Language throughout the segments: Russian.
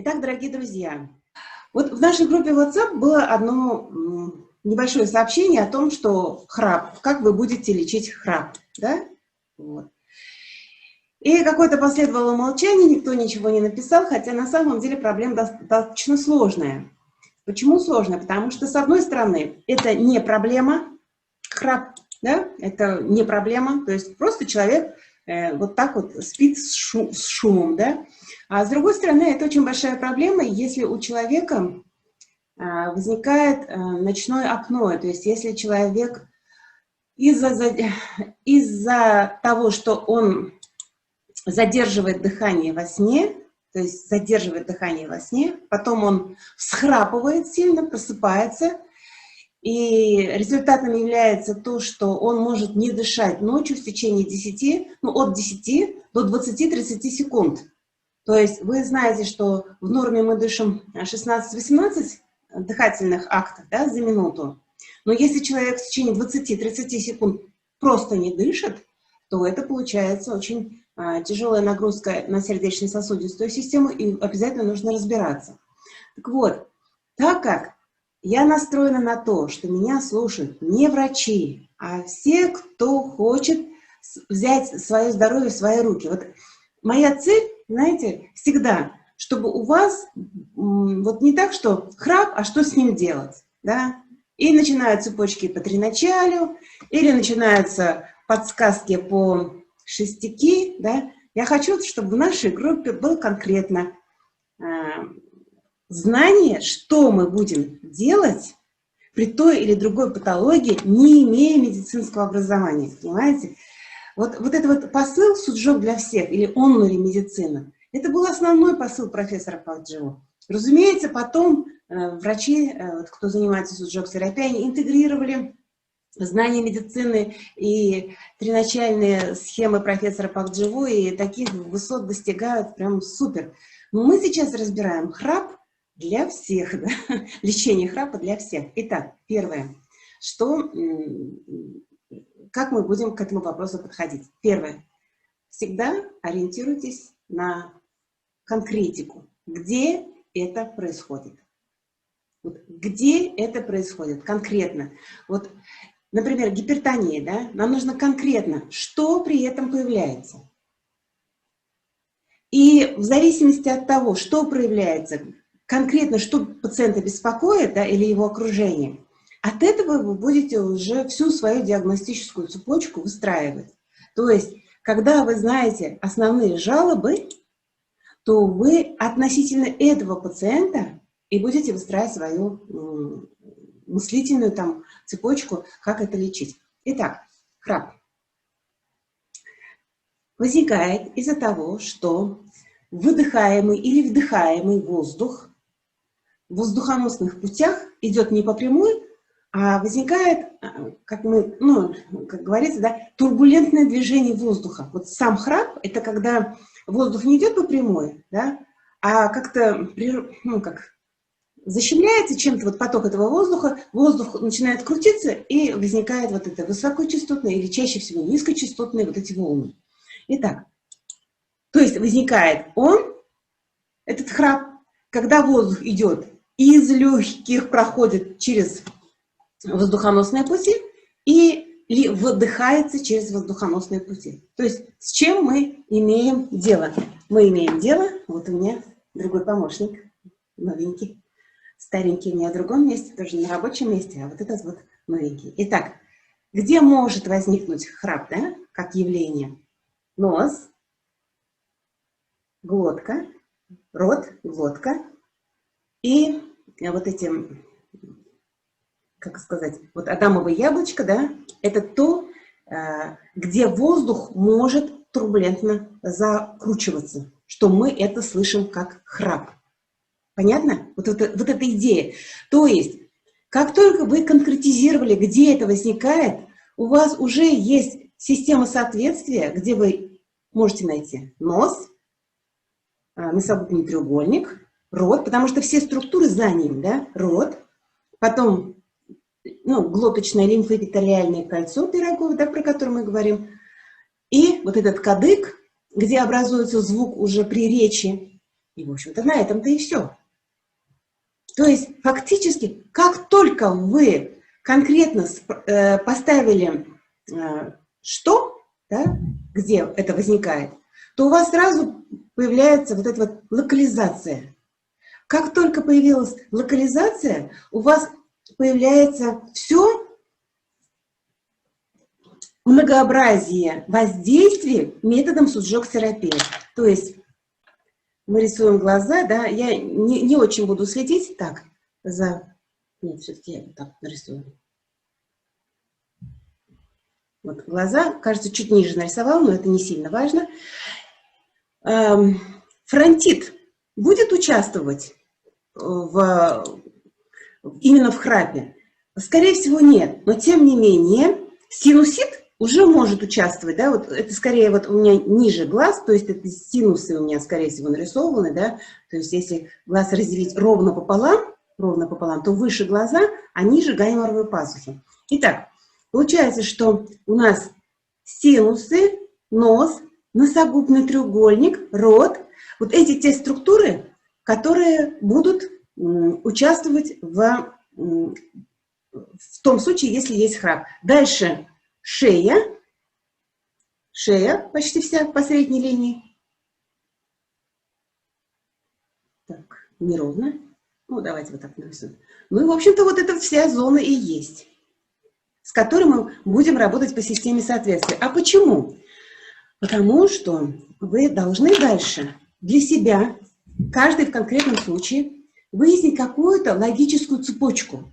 Итак, дорогие друзья, вот в нашей группе WhatsApp было одно небольшое сообщение о том, что храп, как вы будете лечить храп, да? Вот. И какое-то последовало молчание, никто ничего не написал, хотя на самом деле проблема достаточно сложная. Почему сложная? Потому что, с одной стороны, это не проблема, храп, да? Это не проблема, то есть просто человек вот так вот спит с шумом, да? А с другой стороны, это очень большая проблема, если у человека возникает ночное окно, то есть если человек из-за того, что он задерживает дыхание во сне, то есть задерживает дыхание во сне, потом он всхрапывает сильно, просыпается, и результатом является то, что он может не дышать ночью в течение от 10 до 20-30 секунд. То есть вы знаете, что в норме мы дышим 16-18 дыхательных актов, да, за минуту. Но если человек в течение 20-30 секунд просто не дышит, то это получается очень тяжелая нагрузка на сердечно-сосудистую систему, и обязательно нужно разбираться. Так вот, так как я настроена на то, что меня слушают не врачи, а все, кто хочет взять свое здоровье в свои руки. Вот моя цель, знаете, всегда, чтобы у вас вот не так, что храп, а что с ним делать, да? И начинаются цепочки по треначалю, или начинаются подсказки по шестики, да? Я хочу, чтобы в нашей группе было конкретно знание, что мы будем делать при той или другой патологии, не имея медицинского образования, понимаете? Вот этот вот посыл «Суджок для всех» или «Оннури медицина» — это был основной посыл профессора Пакджио. Разумеется, потом врачи, кто занимается суджок-терапией, они интегрировали знания медицины и треначальные схемы профессора Пакджио, и таких высот достигают прям супер. Но мы сейчас разбираем храп для всех, да? Лечение храпа для всех. Итак, первое, как мы будем к этому вопросу подходить? Первое. Всегда ориентируйтесь на конкретику. Где это происходит? Вот где это происходит конкретно? Вот, например, гипертония, да? Нам нужно конкретно, что при этом появляется. И в зависимости от того, что проявляется, конкретно, что пациента беспокоит, да, или его окружение, от этого вы будете уже всю свою диагностическую цепочку выстраивать. То есть, когда вы знаете основные жалобы, то вы относительно этого пациента и будете выстраивать свою мыслительную там цепочку, как это лечить. Итак, храп возникает из-за того, что выдыхаемый или вдыхаемый воздух в воздухоносных путях идет не по прямой, а возникает, как говорится, да, турбулентное движение воздуха. Вот сам храп — это когда воздух не идет по прямой, да, а как-то защемляется чем-то вот поток этого воздуха, воздух начинает крутиться, и возникает вот это высокочастотное или чаще всего низкочастотные вот эти волны. Итак, то есть возникает этот храп, когда воздух идет из легких, проходит через воздухоносные пути и выдыхается через воздухоносные пути. То есть с чем мы имеем дело? Мы имеем дело, вот у меня другой помощник, новенький, старенький у меня в другом месте, тоже на рабочем месте, а вот этот вот новенький. Итак, где может возникнуть храп, да, как явление? Нос, глотка, рот, глотка и вот эти, как сказать, вот адамово яблочко, да, это то, где воздух может турбулентно закручиваться, что мы это слышим как храп. Понятно? Вот эта идея. То есть, как только вы конкретизировали, где это возникает, у вас уже есть система соответствия, где вы можете найти нос, носогубный треугольник, рот, потому что все структуры за ним, да, рот, потом глоточное лимфоэпителиальное кольцо пироговое, да, про которое мы говорим, и вот этот кадык, где образуется звук уже при речи, И, в общем-то, на этом-то и все. То есть, фактически, как только вы конкретно поставили «что», да, где это возникает, то у вас сразу появляется вот эта вот локализация. Как только появилась локализация, у вас появляется все многообразие воздействий методом суджок-терапии. То есть мы рисуем глаза, да, я не очень буду следить так за... Нет, все-таки я вот так нарисую. Вот глаза, кажется, чуть ниже нарисовал, но это не сильно важно. Фронтит будет участвовать именно в храпе? Скорее всего, нет. Но, тем не менее, синусит уже может участвовать. Да? Вот это скорее вот у меня ниже глаз, то есть это синусы у меня, скорее всего, нарисованы. Да? То есть если глаз разделить ровно пополам, то выше глаза, а ниже гайморовые пазухи. Итак, получается, что у нас синусы, нос, носогубный треугольник, рот. Вот эти те структуры, которые будут участвовать в том случае, если есть храп. Дальше шея почти вся по средней линии. Так, неровно. Ну, давайте вот так нарисуем. Ну и, в общем-то, вот эта вся зона и есть, с которой мы будем работать по системе соответствия. А почему? Потому что вы должны дальше для себя, каждый в конкретном случае, выяснить какую-то логическую цепочку.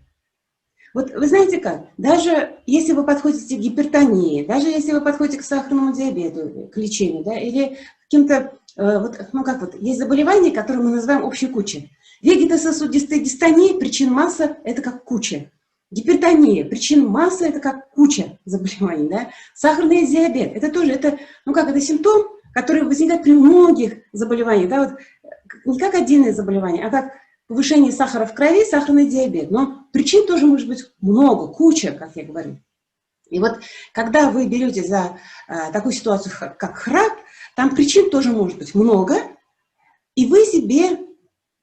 Вот вы знаете как, даже если вы подходите к гипертонии, даже если вы подходите к сахарному диабету, к лечению, да, или каким-то, есть заболевания, которые мы называем общей кучей. Вегетососудистая дистония, причин масса, это как куча. Гипертония, причин масса, это как куча заболеваний, да. Сахарный диабет, это тоже, это симптом, который возникает при многих заболеваниях, да, вот не как отдельное заболевание, а как повышение сахара в крови, сахарный диабет. Но причин тоже может быть много, куча, как я говорю. И вот когда вы берете за такую ситуацию, как храп, там причин тоже может быть много, и вы себе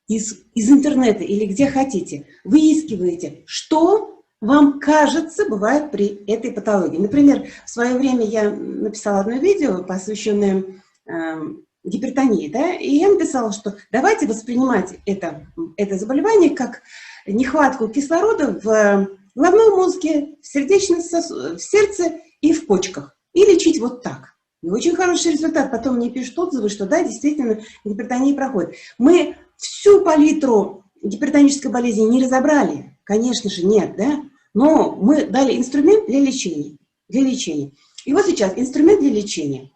из интернета или где хотите выискиваете, что вам кажется бывает при этой патологии. Например, в свое время я написала одно видео, посвященное гипертонии, да, и я написала, что давайте воспринимать это заболевание как нехватку кислорода в головном мозге, в сердце и в почках. И лечить вот так. И очень хороший результат. Потом мне пишут отзывы, что да, действительно, гипертония проходит. Мы всю палитру гипертонической болезни не разобрали. Конечно же, нет, да? Но мы дали инструмент для лечения. И вот сейчас инструмент для лечения.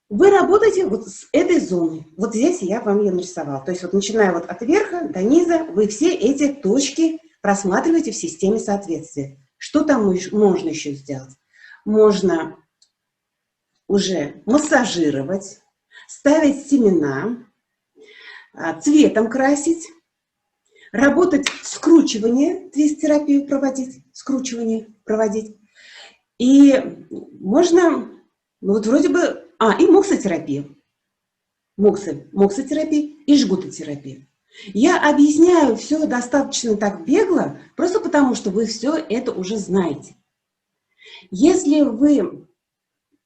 Вы работаете вот с этой зоной. Вот здесь я вам ее нарисовала. То есть вот начиная вот от верха до низа, вы все эти точки просматриваете в системе соответствия. Что там можно еще сделать? Можно уже массажировать, ставить семена, цветом красить, работать скручивание, твист-терапию проводить, И можно, вот вроде бы, и моксотерапия. Моксотерапия и жгутотерапия. Я объясняю все достаточно так бегло, просто потому что вы все это уже знаете. Если вы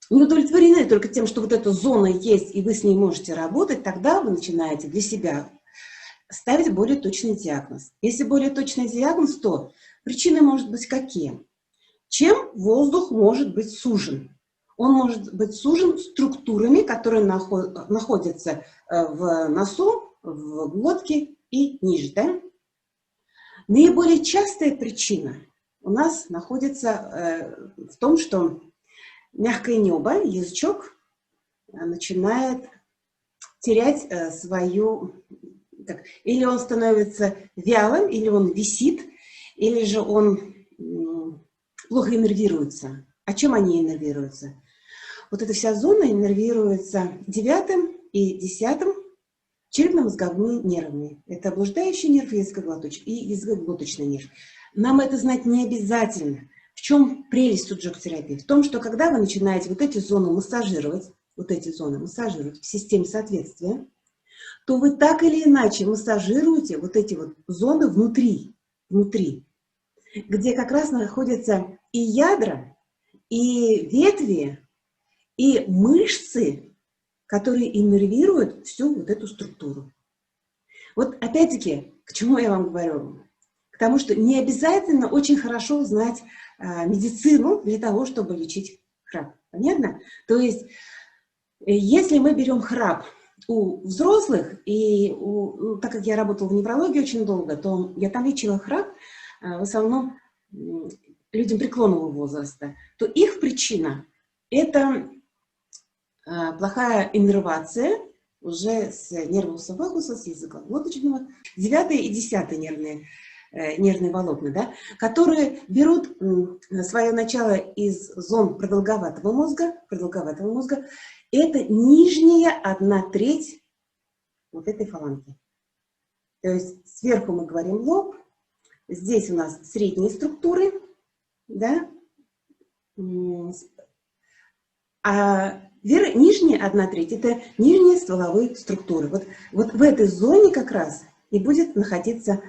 не удовлетворены только тем, что вот эта зона есть, и вы с ней можете работать, тогда вы начинаете для себя ставить более точный диагноз. Если более точный диагноз, то причины могут быть какие? Чем воздух может быть сужен? Он может быть сужен структурами, которые находятся в носу, в глотке и ниже. Да? Наиболее частая причина у нас находится в том, что мягкое небо, язычок, начинает терять свою... Или он становится вялым, или он висит, или же он плохо иннервируется. О чем они иннервируются? Вот эта вся зона иннервируется 9 и 10 черепно-мозговыми нервами. Это блуждающий нерв и языкоглоточный нерв. Нам это знать не обязательно. В чем прелесть суджок-терапии? В том, что когда вы начинаете вот эти зоны массажировать в системе соответствия, то вы так или иначе массажируете вот эти вот зоны внутри, где как раз находятся и ядра, и ветви, и мышцы, которые иннервируют всю вот эту структуру. Вот опять-таки, к чему я вам говорю? К тому, что не обязательно очень хорошо знать медицину для того, чтобы лечить храп. Понятно? То есть, если мы берем храп у взрослых, и так как я работала в неврологии очень долго, то я там лечила храп в основном людям преклонного возраста, то их причина – это плохая иннервация уже с нерва эсофагуса, с языка глоточного, 9 и 10 нервные волокна, да, которые берут свое начало из зон продолговатого мозга. Это нижняя 1/3 вот этой фаланги. То есть сверху мы говорим лоб, здесь у нас средние структуры, да, а нижняя 1/3 это нижние стволовые структуры. Вот в этой зоне как раз и будет находиться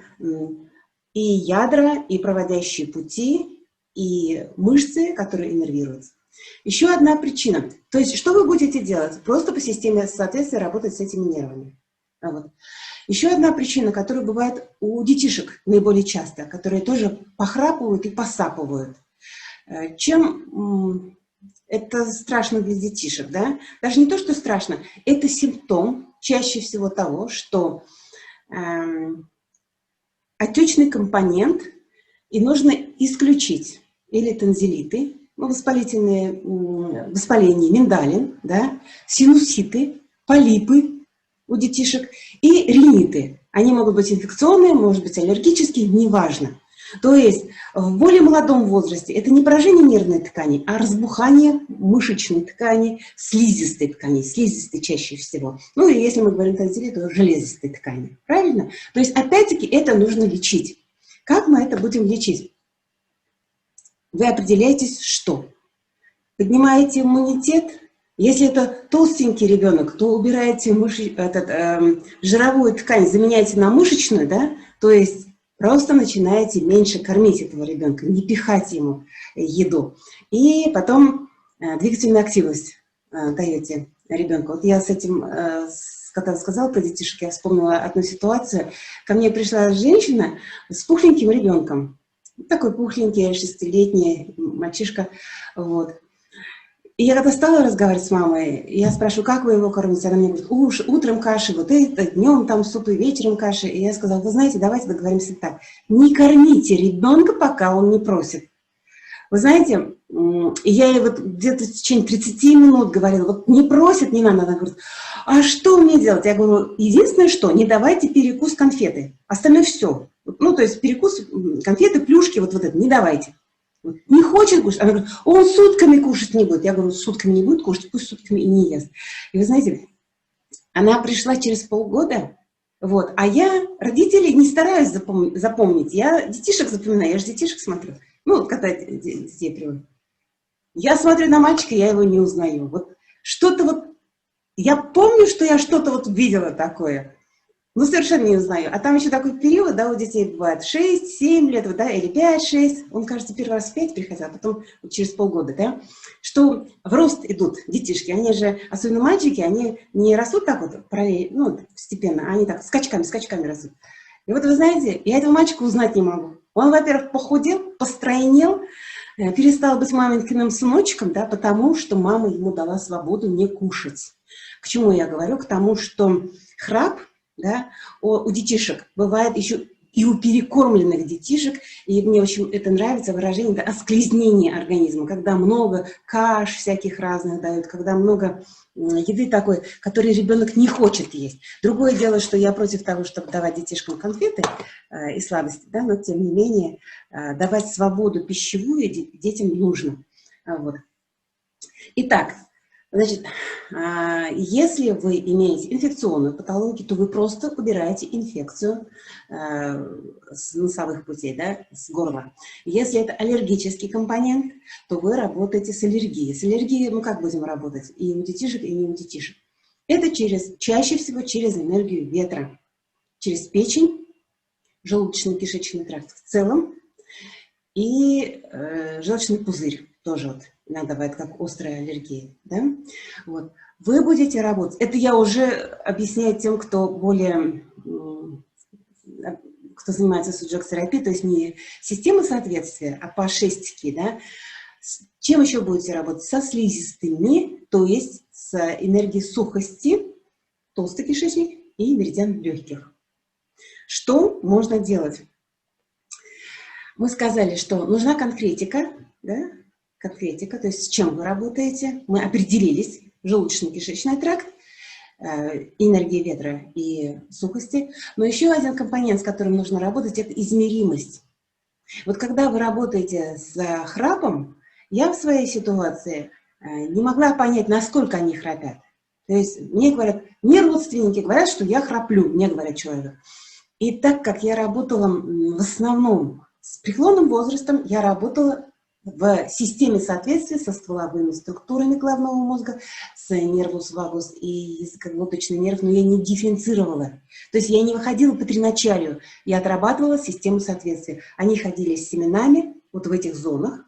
и ядра, и проводящие пути, и мышцы, которые иннервируются. Еще одна причина. То есть, что вы будете делать? Просто по системе соответствия работать с этими нервами. Вот. Еще одна причина, которая бывает у детишек наиболее часто, которые тоже похрапывают и посапывают. Чем это страшно для детишек, да? Даже не то, что страшно, это симптом чаще всего того, что отечный компонент, и нужно исключить или тонзиллиты, воспаление, миндалин, да, синуситы, полипы у детишек и риниты. Они могут быть инфекционные, может быть аллергические, неважно. То есть в более молодом возрасте это не поражение нервной ткани, а разбухание мышечной ткани, слизистой ткани, слизистой чаще всего. Ну и если мы говорим тонзиллит, то железистой ткани. Правильно? То есть опять-таки это нужно лечить. Как мы это будем лечить? Вы определяетесь, что? Поднимаете иммунитет. Если это толстенький ребенок, то убираете жировую ткань, заменяете на мышечную, да? То есть просто начинаете меньше кормить этого ребенка, не пихать ему еду. И потом двигательную активность даете ребенку. Вот я с этим, когда сказала про детишек, я вспомнила одну ситуацию. Ко мне пришла женщина с пухленьким ребенком. Такой пухленький, 6-летний мальчишка. Вот. И я когда стала разговаривать с мамой, я спрашиваю, как вы его кормите? Она мне говорит, утром каши, вот это, днем там супы, вечером каши. И я сказала, вы знаете, давайте договоримся так. Не кормите ребенка, пока он не просит. Вы знаете, я ей вот где-то в течение 30 минут говорила, вот не просит, не надо. Она говорит, а что мне делать? Я говорю, единственное, что не давайте перекус конфеты, остальное все. Ну, то есть перекус, конфеты, плюшки, вот это не давайте. Не хочет кушать. Она говорит, он сутками кушать не будет. Я говорю, сутками не будет кушать, пусть сутками и не ест. И вы знаете, она пришла через полгода, вот, а я родителей не стараюсь запомнить. Я детишек запоминаю, я же детишек смотрю. Ну, когда детей приводят. Я смотрю на мальчика, я его не узнаю. Вот что-то вот, я помню, что я что-то вот видела такое. Ну, совершенно не узнаю. А там еще такой период, да, у детей бывает 6-7 лет, да, или 5-6. Он, кажется, первый раз в 5 приходил, а потом через полгода, да, что в рост идут детишки. Они же, особенно мальчики, они не растут так вот, ну, постепенно, они так скачками растут. И вот вы знаете, я этого мальчика узнать не могу. Он, во-первых, похудел, постройнел, перестал быть маменькиным сыночком, да, потому что мама ему дала свободу не кушать. К чему я говорю? К тому, что храп, да, у детишек бывает еще и у перекормленных детишек, и мне очень это нравится выражение, это осклезнение организма, когда много каш всяких разных дают, когда много еды такой, которую ребенок не хочет есть. Другое дело, что я против того, чтобы давать детишкам конфеты и сладости, да, но тем не менее давать свободу пищевую детям нужно. Вот. Итак, значит, если вы имеете инфекционную патологию, то вы просто убираете инфекцию с носовых путей, да, с горла. Если это аллергический компонент, то вы работаете с аллергией. С аллергией мы как будем работать? И у детишек, и не у детишек. Это чаще всего через энергию ветра, через печень, желудочно-кишечный тракт в целом и желчный пузырь тоже вот иногда бывает как острая аллергия. Да? Вот. Вы будете работать. Это я уже объясняю тем, кто более, кто занимается суджок-терапией, то есть не система соответствия, а по шестике, да. Чем еще будете работать? Со слизистыми, то есть с энергией сухости, толстый кишечник и меридиан легких. Что можно делать? Мы сказали, что нужна конкретика, да? Конкретика, то есть с чем вы работаете. Мы определились, желудочно-кишечный тракт, энергия ветра и сухости. Но еще один компонент, с которым нужно работать, это измеримость. Вот когда вы работаете с храпом, я в своей ситуации не могла понять, насколько они храпят. То есть мне говорят, мне родственники говорят, что я храплю, мне говорят человек. И так как я работала в основном с преклонным возрастом, я работала в системе соответствия со стволовыми структурами головного мозга, с нервус вагус и языково-глоточный нерв, но я не дифференцировала. То есть я не выходила по триначалию, я отрабатывала систему соответствия. Они ходили с семенами вот в этих зонах.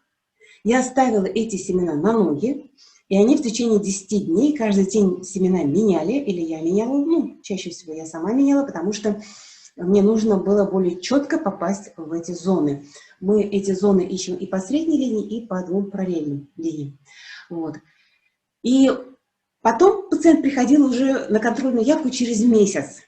Я ставила эти семена на ноги, и они в течение 10 дней, каждый день семена меняли, или я меняла, ну, чаще всего я сама меняла, потому что мне нужно было более четко попасть в эти зоны. Мы эти зоны ищем и по средней линии, и по двум параллельным линиям. Вот. И потом пациент приходил уже на контрольную явку через месяц.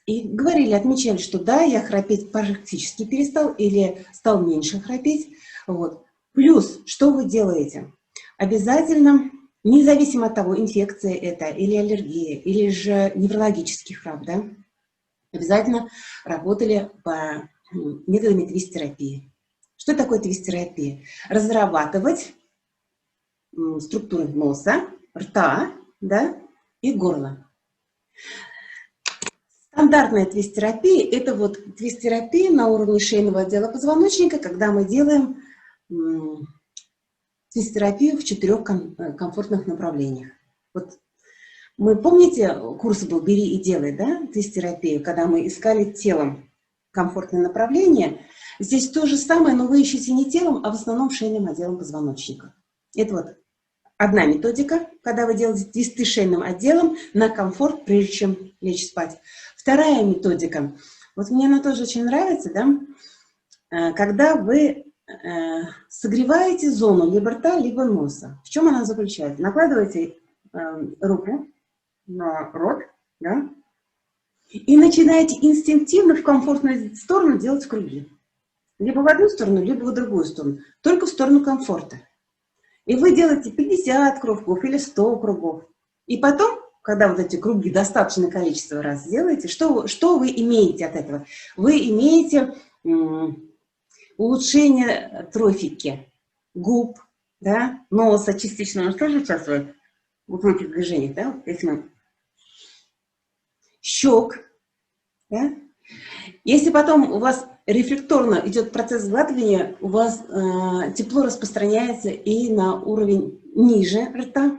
И говорили, отмечали, что да, я храпеть практически перестал или стал меньше храпеть. Вот. Плюс, что вы делаете? Обязательно, независимо от того, инфекция это, или аллергия, или же неврологический храп, да, обязательно работали по методам твист-терапии. Что такое твист-терапия? Разрабатывать структуры носа, рта, да, и горла. Стандартная твист-терапия – это вот твист-терапия на уровне шейного отдела позвоночника, когда мы делаем твист-терапию в 4 комфортных направлениях. Вот мы, помните, курс был «Бери и делай», да, твист-терапию, когда мы искали телом комфортное направление. Здесь то же самое, но вы ищете не телом, а в основном шейным отделом позвоночника. Это вот одна методика, когда вы делаете твисты шейным отделом на комфорт, прежде чем лечь спать. Вторая методика, вот мне она тоже очень нравится, да, когда вы согреваете зону либо рта, либо носа. В чем она заключается? Накладываете руку на рот, да, и начинаете инстинктивно в комфортную сторону делать круги. Либо в одну сторону, либо в другую сторону. Только в сторону комфорта. И вы делаете 50 кругов или 100 кругов. И потом, когда вот эти круги достаточное количество раз сделаете, что вы имеете от этого? Вы имеете улучшение трофики губ, да, носа частично. Он тоже участвует вот в этих движениях, да, если мы... щек, да? Если потом у вас рефлекторно идет процесс сглатывания, у вас тепло распространяется и на уровень ниже рта,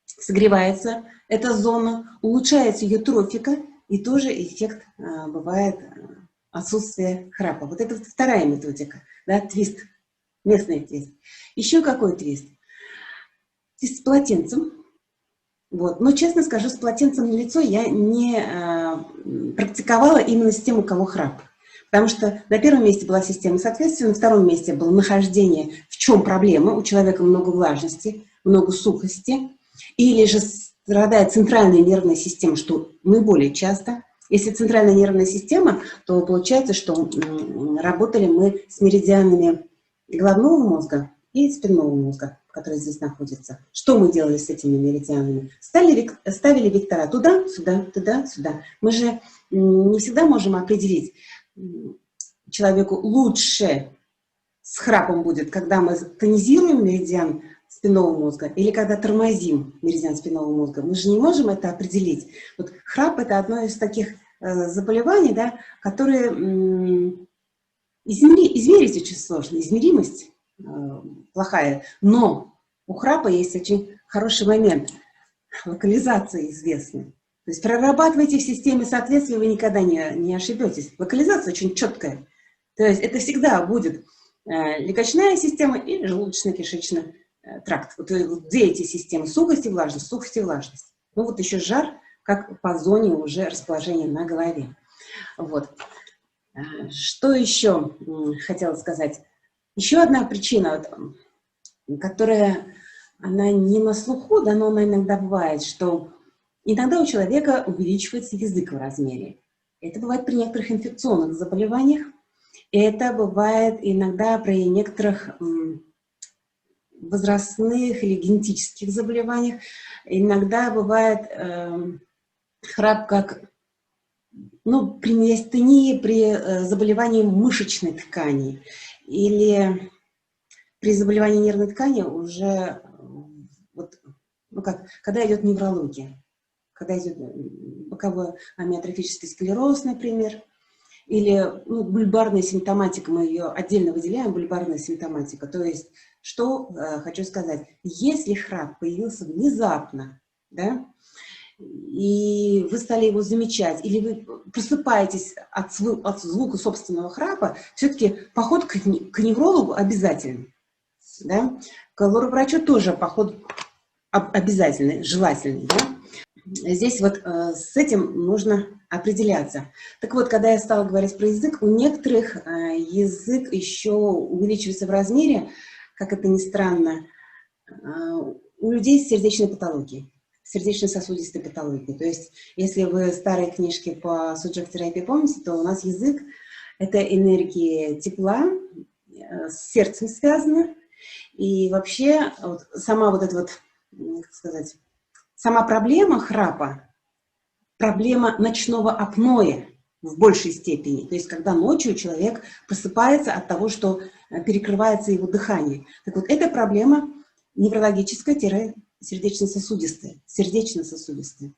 согревается эта зона, улучшается ее трофика, и тоже эффект бывает отсутствие храпа. Вот это вторая методика, да, твист, местный твист. Еще какой твист? Твист с полотенцем. Вот. Но, честно скажу, с полотенцем на лицо я не практиковала именно с тем, у кого храп. Потому что на первом месте была система соответствия, на втором месте было нахождение, в чем проблема. У человека много влажности, много сухости. Или же страдает центральная нервная система, что наиболее часто. Если центральная нервная система, то получается, что работали мы с меридианами головного мозга и спинного мозга, которые здесь находятся. Что мы делали с этими меридианами? Ставили вектора туда, сюда, туда, сюда. Мы же не всегда можем определить, человеку лучше с храпом будет, когда мы тонизируем меридиан спинного мозга или когда тормозим меридиан спинного мозга. Мы же не можем это определить. Вот храп – это одно из таких заболеваний, да, которые измерить очень сложно, измеримость плохая, но у храпа есть очень хороший момент, локализация известная. То есть прорабатывайте в системе соответствия, вы никогда не ошибетесь. Локализация очень четкая. То есть это всегда будет легочная система и желудочно-кишечный тракт. Вот две эти системы: сухость и влажность, сухость и влажность. Ну вот еще жар, как по зоне уже расположения на голове. Вот. Что еще хотела сказать? Еще одна причина, которая, она не на слуху, да, но она иногда бывает, что иногда у человека увеличивается язык в размере. Это бывает при некоторых инфекционных заболеваниях. Это бывает иногда при некоторых возрастных или генетических заболеваниях. Иногда бывает храп как, ну, при миостении, при заболевании мышечной ткани или при заболевании нервной ткани уже, вот, ну как, когда идет неврология, когда идет боковой амиотрофический склероз, например, или бульбарная симптоматика, мы ее отдельно выделяем, бульбарная симптоматика. То есть, что хочу сказать, если храп появился внезапно, да, и вы стали его замечать, или вы просыпаетесь от звука собственного храпа, все-таки поход к неврологу обязательный. Да? К лор-врачу тоже поход обязательный, желательный. Да? Здесь вот с этим нужно определяться. Так вот, когда я стала говорить про язык, у некоторых язык еще увеличивается в размере, как это ни странно, у людей с сердечной патологией, сердечно-сосудистой патологией. То есть, если вы старые книжки по суджок-терапии помните, то у нас язык – это энергия тепла, с сердцем связана. И вообще, вот, сама вот эта вот, как сказать, сама проблема храпа, проблема ночного апноэ в большей степени. То есть, когда ночью человек просыпается от того, что перекрывается его дыхание. Так вот, эта проблема неврологическая-сердечно-сосудистая. Сердечно-сосудистая.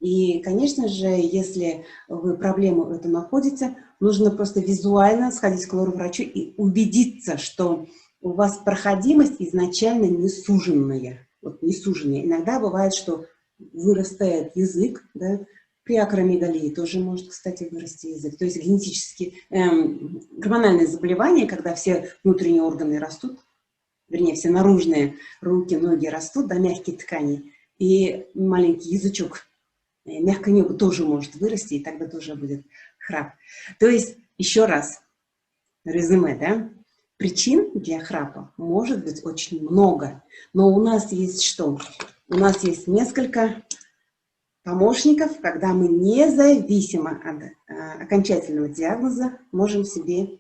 И, конечно же, если вы проблему эту находите, нужно просто визуально сходить к лор-врачу и убедиться, что у вас проходимость изначально не суженная. Вот не суженная. Иногда бывает, что вырастает язык, да, при акромегалии тоже может, кстати, вырасти язык. То есть генетически гормональные заболевания, когда все внутренние органы растут, вернее, все наружные руки, ноги растут, да, мягкие ткани, и маленький язычок, мягкое небо тоже может вырасти, и тогда тоже будет храп. То есть, еще раз, резюме, да, причин для храпа может быть очень много, но у нас есть что? У нас есть несколько помощников, когда мы независимо от окончательного диагноза можем себе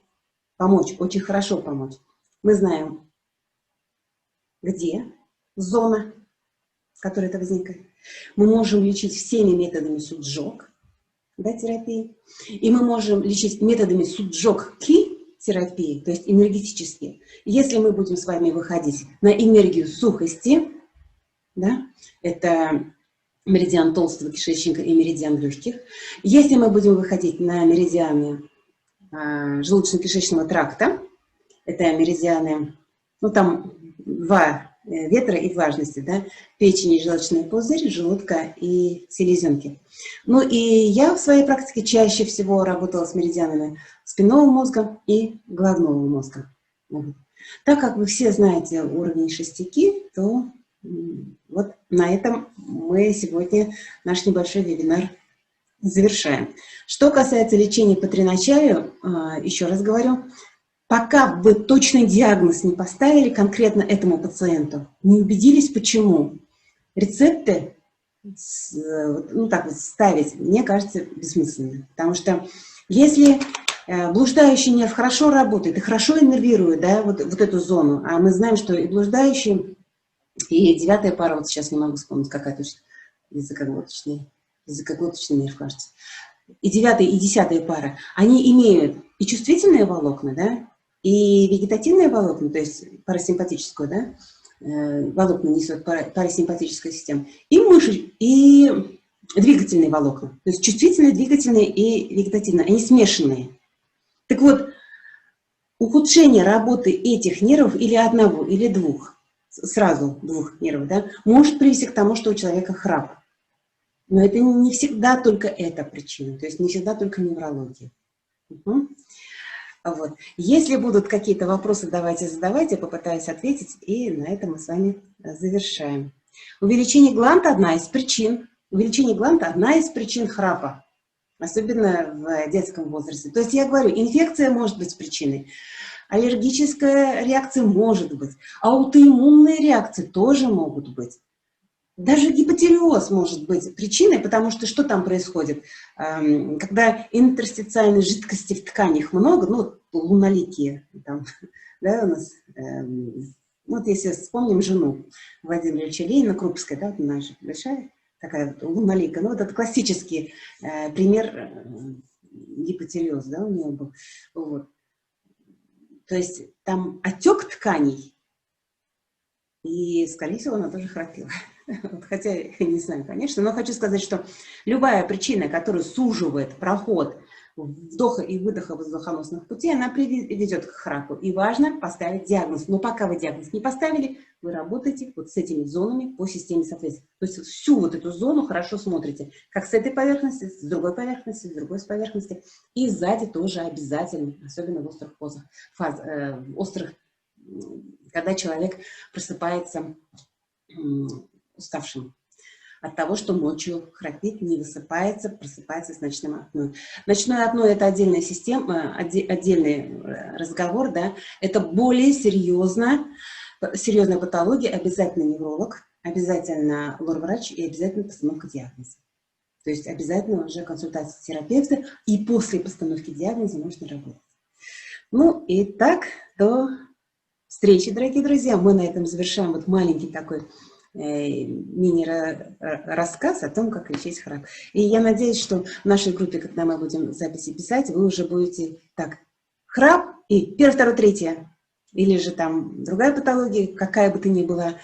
помочь, очень хорошо помочь. Мы знаем, где зона, с которой это возникает. Мы можем лечить всеми методами суджок, да, терапии. И мы можем лечить методами суджок-ки-терапии, то есть энергетические. Если мы будем с вами выходить на энергию сухости, да, это меридиан толстого кишечника и меридиан легких. Если мы будем выходить на меридианы желудочно-кишечного тракта, это меридианы, ну там два ветра и влажности, да, печени, желчный пузырь, желудка и селезенки. Ну и я в своей практике чаще всего работала с меридианами спинного мозга и головного мозга. Так как вы все знаете уровень шестики, то вот на этом мы сегодня наш небольшой вебинар завершаем. Что касается лечения по триначалию, еще раз говорю, пока вы точный диагноз не поставили конкретно этому пациенту, не убедились, почему, рецепты, ну так вот, ставить, мне кажется, бессмысленно. Потому что если блуждающий нерв хорошо работает и хорошо иннервирует, да, вот эту зону, а мы знаем, что и блуждающий, и девятая пара, вот сейчас не могу вспомнить, какая точно, языкоглоточный нерв, кажется. И девятая, и десятая пара, они имеют и чувствительные волокна, да, и вегетативные волокна, то есть парасимпатическую, да, волокна несет парасимпатическая система, и и двигательные волокна, то есть чувствительные, двигательные и вегетативные, они смешанные. Так вот, ухудшение работы этих нервов или одного, или двух, сразу двух нервов, да, может привести к тому, что у человека храп. Но это не всегда только эта причина, то есть не всегда только неврология. Угу. Вот. Если будут какие-то вопросы, давайте задавайте, я попытаюсь ответить, и на этом мы с вами завершаем. Увеличение гланд – одна из причин. Увеличение гланд – одна из причин храпа, особенно в детском возрасте. То есть я говорю, инфекция может быть причиной, аллергическая реакция может быть, аутоиммунные реакции тоже могут быть. Даже гипотиреоз может быть причиной, потому что там происходит? Когда интерстициальной жидкости в тканях много, ну, луноликие, там, да, у нас, вот если вспомним жену Владимира Ильича Ленина, Крупская, да, вот она же большая такая вот лунолика, ну, вот это классический пример гипотиреоза, да, у нее был. Вот. То есть там отек тканей, и, скорее всего, она тоже храпела. Хотя, я не знаю, конечно, но хочу сказать, что любая причина, которая суживает проход вдоха и выдоха воздухоносных путей, она приведет к храпу. И важно поставить диагноз. Но пока вы диагноз не поставили, вы работаете вот с этими зонами по системе соответствия. То есть всю вот эту зону хорошо смотрите. Как с этой поверхности, с другой поверхности, с другой поверхности. И сзади тоже обязательно, особенно в острых позах, когда человек просыпается уставшим от того, что ночью храпит, не высыпается, просыпается с ночным апноэ. Ночное апноэ – это отдельная система, отдельный разговор, да, это более серьезная патология, обязательно невролог, обязательно лор-врач и обязательно постановка диагноза. То есть обязательно уже консультация терапевта, и после постановки диагноза можно работать. Ну, и так, до встречи, дорогие друзья. Мы на этом завершаем вот маленький такой мини-рассказ о том, как лечить храп. И я надеюсь, что в нашей группе, когда мы будем записи писать, вы уже будете так, храп и первое, второе, третье, или же там другая патология, какая бы то ни была,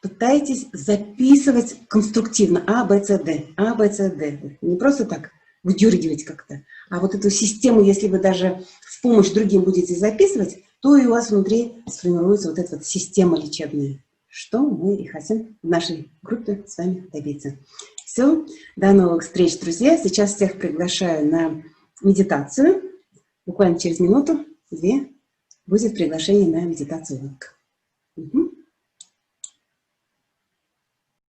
пытайтесь записывать конструктивно А, Б, С, Д, А, Б, С, Д. Не просто так выдергивать как-то, а вот эту систему, если вы даже в помощь другим будете записывать, то и у вас внутри сформируется вот эта вот система лечебная, что мы и хотим в нашей группе с вами добиться. Все, до новых встреч, друзья. Сейчас всех приглашаю на медитацию. Буквально через минуту-две будет приглашение на медитацию. Угу.